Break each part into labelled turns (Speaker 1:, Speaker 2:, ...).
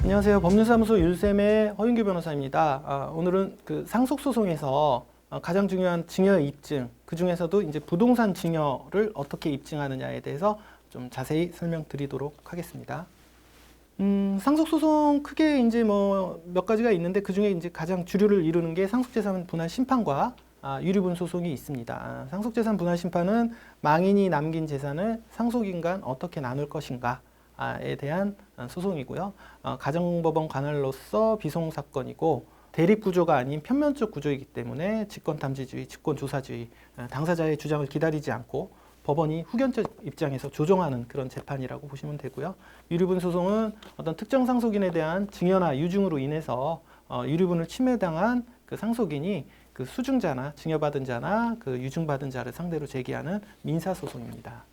Speaker 1: 안녕하세요. 법률사무소 윤쌤의 허윤규 변호사입니다. 오늘은 그 상속소송에서 가장 중요한 증여의 입증, 그 중에서도 이제 부동산 증여를 어떻게 입증하느냐에 대해서 좀 자세히 설명드리도록 하겠습니다. 상속소송 크게 이제 뭐 몇 가지가 있는데 그 중에 이제 가장 주류를 이루는 게 상속재산 분할 심판과 유류분 소송이 있습니다. 상속재산 분할 심판은 망인이 남긴 재산을 상속인 간 어떻게 나눌 것인가에 대한 소송이고요. 가정법원 관할로서 비송 사건이고 대립 구조가 아닌 편면적 구조이기 때문에 직권탐지주의, 직권조사주의, 당사자의 주장을 기다리지 않고 법원이 후견적 입장에서 조정하는 그런 재판이라고 보시면 되고요. 유류분 소송은 어떤 특정 상속인에 대한 증여나 유증으로 인해서 유류분을 침해당한 그 상속인이 그 수증자나 증여받은 자나 그 유증받은 자를 상대로 제기하는 민사소송입니다.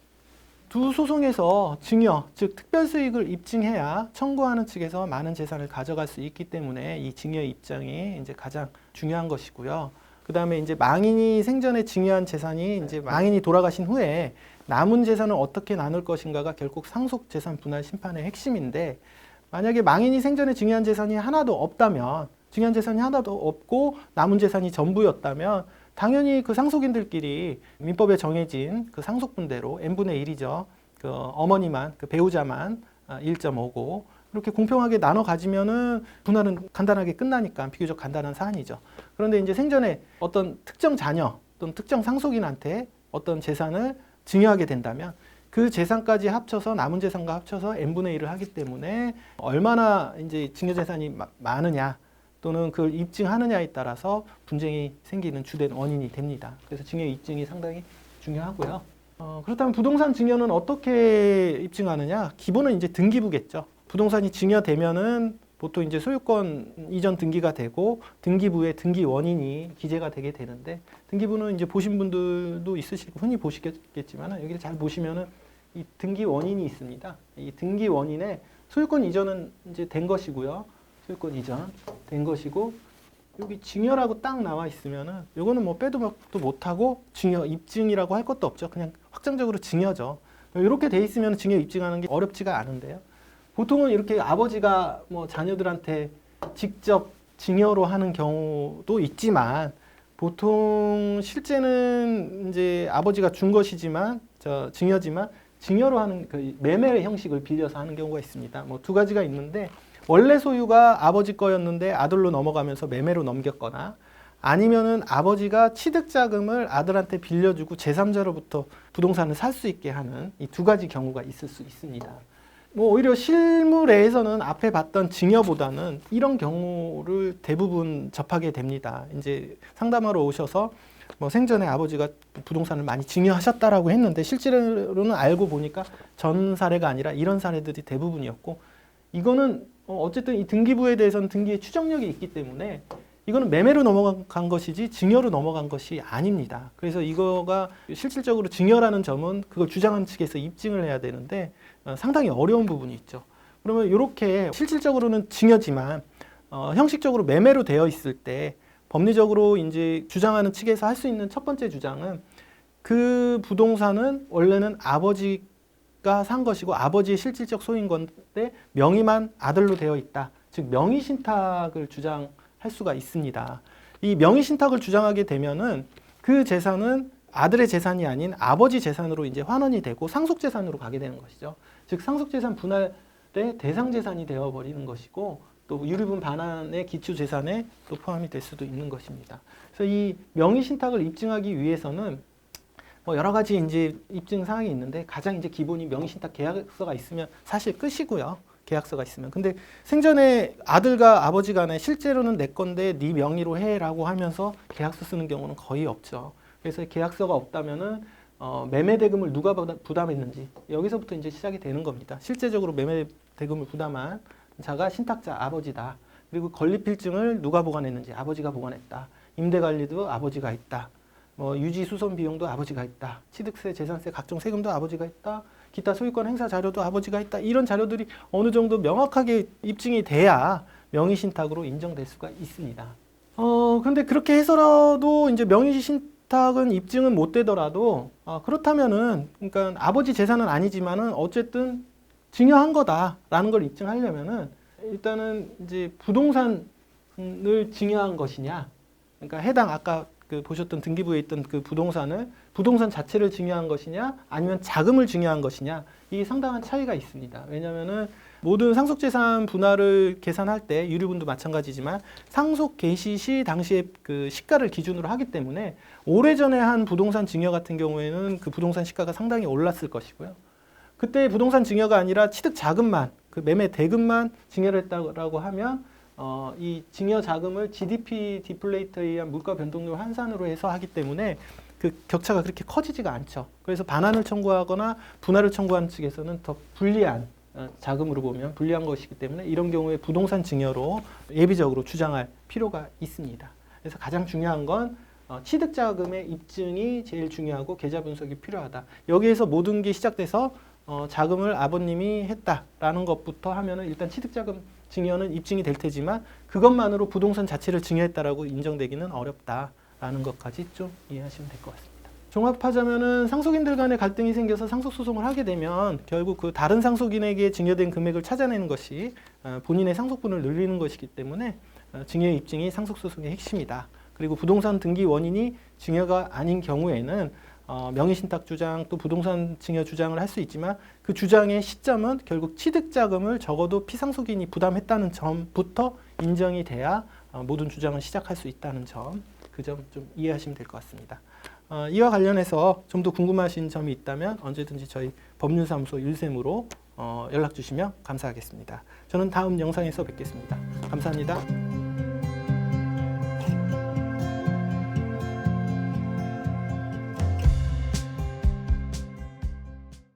Speaker 1: 두 소송에서 증여, 즉 특별수익을 입증해야 청구하는 측에서 많은 재산을 가져갈 수 있기 때문에 이 증여 입장이 이제 가장 중요한 것이고요. 그 다음에 이제 망인이 생전에 증여한 재산이 이제 망인이 돌아가신 후에 남은 재산을 어떻게 나눌 것인가가 결국 상속재산 분할 심판의 핵심인데, 만약에 망인이 생전에 증여한 재산이 하나도 없다면, 증여한 재산이 하나도 없고 남은 재산이 전부였다면 당연히 그 상속인들끼리 민법에 정해진 그 상속분대로 n분의 1이죠. 그 어머니만, 그 배우자만 1.5고 이렇게 공평하게 나눠 가지면은 분할은 간단하게 끝나니까 비교적 간단한 사안이죠. 그런데 이제 생전에 어떤 특정 자녀 또는 특정 상속인한테 어떤 재산을 증여하게 된다면 그 재산까지 합쳐서 남은 재산과 합쳐서 n분의 1을 하기 때문에 얼마나 이제 증여 재산이 많으냐 또는 그걸 입증하느냐에 따라서 분쟁이 생기는 주된 원인이 됩니다. 그래서 증여 입증이 상당히 중요하고요. 그렇다면 부동산 증여는 어떻게 입증하느냐? 기본은 이제 등기부겠죠. 부동산이 증여되면은 보통 이제 소유권 이전 등기가 되고 등기부에 등기 원인이 기재가 되게 되는데, 등기부는 이제 보신 분들도 있으시고 흔히 보시겠지만 여기를 잘 보시면은 이 등기 원인이 있습니다. 이 등기 원인에 소유권 이전은 이제 된 것이고요. 소유권 이전 된 것이고, 여기 증여라고 딱 나와 있으면은 요거는 뭐 빼도 박도 못하고 증여 입증이라고 할 것도 없죠. 그냥 확정적으로 증여죠. 이렇게 돼 있으면 증여 입증하는 게 어렵지가 않은데요. 보통은 이렇게 아버지가 뭐 자녀들한테 직접 증여로 하는 경우도 있지만, 보통 실제는 이제 아버지가 준 것이지만 증여지만 증여로 하는 그 매매 형식을 빌려서 하는 경우가 있습니다. 뭐 두 가지가 있는데, 원래 소유가 아버지 거였는데 아들로 넘어가면서 매매로 넘겼거나, 아니면은 아버지가 취득자금을 아들한테 빌려주고 제3자로부터 부동산을 살 수 있게 하는 이 두 가지 경우가 있을 수 있습니다. 뭐 오히려 실무례에서는 앞에 봤던 증여보다는 이런 경우를 대부분 접하게 됩니다. 이제 상담하러 오셔서 뭐 생전에 아버지가 부동산을 많이 증여하셨다라고 했는데 실제로는 알고 보니까 전 사례가 아니라 이런 사례들이 대부분이었고, 이거는 어쨌든 이 등기부에 대해서는 등기의 추정력이 있기 때문에 이거는 매매로 넘어간 것이지 증여로 넘어간 것이 아닙니다. 그래서 이거가 실질적으로 증여라는 점은 그걸 주장하는 측에서 입증을 해야 되는데 상당히 어려운 부분이 있죠. 그러면 이렇게 실질적으로는 증여지만 형식적으로 매매로 되어 있을 때 법리적으로 이제 주장하는 측에서 할 수 있는 첫 번째 주장은, 그 부동산은 원래는 아버지가 산 것이고 아버지의 실질적 소유인 건데 명의만 아들로 되어 있다. 즉 명의신탁을 주장할 수가 있습니다. 이 명의신탁을 주장하게 되면은 그 재산은 아들의 재산이 아닌 아버지 재산으로 이제 환원이 되고 상속재산으로 가게 되는 것이죠. 즉 상속재산 분할의 대상재산이 되어버리는 것이고, 또 유류분 반환의 기초재산에 또 포함이 될 수도 있는 것입니다. 그래서 이 명의신탁을 입증하기 위해서는 뭐 여러 가지 이제 입증 사항이 있는데, 가장 이제 기본이 명의신탁 계약서가 있으면 사실 끝이고요. 계약서가 있으면. 근데 생전에 아들과 아버지 간에 실제로는 내 건데 네 명의로 해라고 하면서 계약서 쓰는 경우는 거의 없죠. 그래서 계약서가 없다면은 매매 대금을 누가 부담했는지 여기서부터 이제 시작이 되는 겁니다. 실제적으로 매매 대금을 부담한 자가 신탁자 아버지다. 그리고 건립필증을 누가 보관했는지 아버지가 보관했다. 임대관리도 아버지가 했다. 뭐 유지 수선 비용도 아버지가 했다. 취득세, 재산세, 각종 세금도 아버지가 했다. 기타 소유권 행사 자료도 아버지가 했다. 이런 자료들이 어느 정도 명확하게 입증이 돼야 명의신탁으로 인정될 수가 있습니다. 근데 그렇게 해서라도 이제 명의신탁은 입증은 못 되더라도 그렇다면은, 그러니까 아버지 재산은 아니지만은 어쨌든 증여한 거다라는 걸 입증하려면은 일단은 이제 부동산을 증여한 것이냐, 그러니까 해당 아까 그 보셨던 등기부에 있던 그 부동산 자체를 증여한 것이냐, 아니면 자금을 증여한 것이냐, 이 상당한 차이가 있습니다. 왜냐하면은 모든 상속재산 분할을 계산할 때 유류분도 마찬가지지만 상속 개시 시 당시의 그 시가를 기준으로 하기 때문에 오래전에 한 부동산 증여 같은 경우에는 그 부동산 시가가 상당히 올랐을 것이고요. 그때 부동산 증여가 아니라 취득 자금만, 그 매매 대금만 증여를 했다고 하면 이 증여 자금을 GDP 디플레이터에 의한 물가 변동률 환산으로 해서 하기 때문에 그 격차가 그렇게 커지지가 않죠. 그래서 반환을 청구하거나 분할을 청구하는 측에서는 더 불리한 자금으로 보면 불리한 것이기 때문에 이런 경우에 부동산 증여로 예비적으로 주장할 필요가 있습니다. 그래서 가장 중요한 건 취득 자금의 입증이 제일 중요하고 계좌 분석이 필요하다. 여기에서 모든 게 시작돼서 자금을 아버님이 했다라는 것부터 하면은 일단 취득자금 증여는 입증이 될 테지만 그것만으로 부동산 자체를 증여했다라고 인정되기는 어렵다라는 것까지 좀 이해하시면 될 것 같습니다. 종합하자면은 상속인들 간의 갈등이 생겨서 상속소송을 하게 되면 결국 그 다른 상속인에게 증여된 금액을 찾아내는 것이 본인의 상속분을 늘리는 것이기 때문에 증여의 입증이 상속소송의 핵심이다. 그리고 부동산 등기 원인이 증여가 아닌 경우에는 명의신탁 주장 또 부동산 증여 주장을 할 수 있지만 그 주장의 시점은 결국 취득자금을 적어도 피상속인이 부담했다는 점부터 인정이 돼야 모든 주장을 시작할 수 있다는 점, 그 점 좀 이해하시면 될 것 같습니다. 이와 관련해서 좀 더 궁금하신 점이 있다면 언제든지 저희 법률사무소 일샘으로 연락 주시면 감사하겠습니다. 저는 다음 영상에서 뵙겠습니다. 감사합니다.